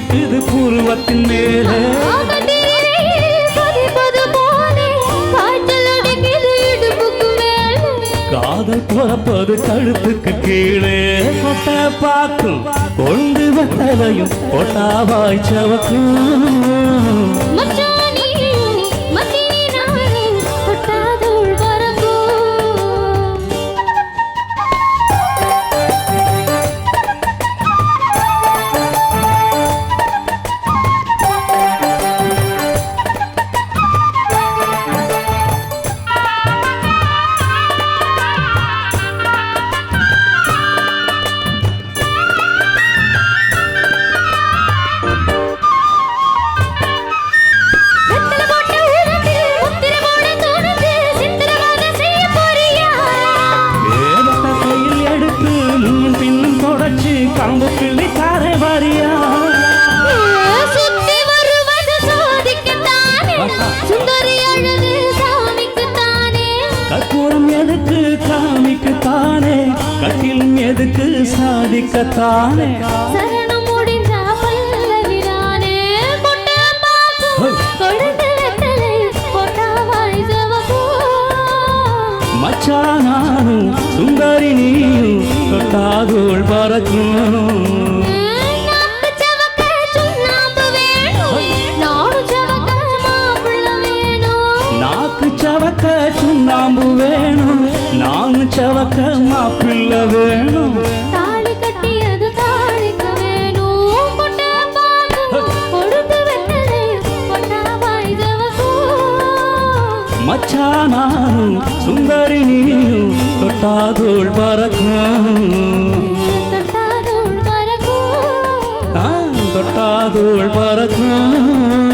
துடிக்குது பூர்வத்தின் மேலே காதல் பிறப்பது கழுத்துக்கு கீழே கொட்ட பாக்கும் கொண்டு வத்தலையும் கொட்டாவாய் சவக்கும் காம்பு பிள்ளை தாரே வாரியா சுத்தி வருவது சோதிக்கத்தானே சுந்தரி அழகு சாமிக்குத்தானே கற்பூரம் எதுக்கு காமிக்குத்தானே கட்டில் எதுக்கு சாதிக்கத்தானே சரணம் முடிந்த பல்லவிதானே கொட்ட பாக்கும் கொடுத்து வெத்தலை கொட்டாவாய் ஜவபூ மச்சானானும் சுந்தரி நீயும் தொட்டாதோள் பறக்கும் நாக்கு சவக்க சுண்ணாம்பு வேணும் நான் சவக்க மாப்பிள்ள வேணும் தாலி கட்டியது தாலிக்க வேணும் கொட்ட பாக்கும் கொடுத்து வெத்தலை கொட்டாவாய் ஜவபூ மச்சானானும் சுந்தரி நீயும் தொட்டாதோள் பறக்கும் தொட்டாதோள் பறக்கும்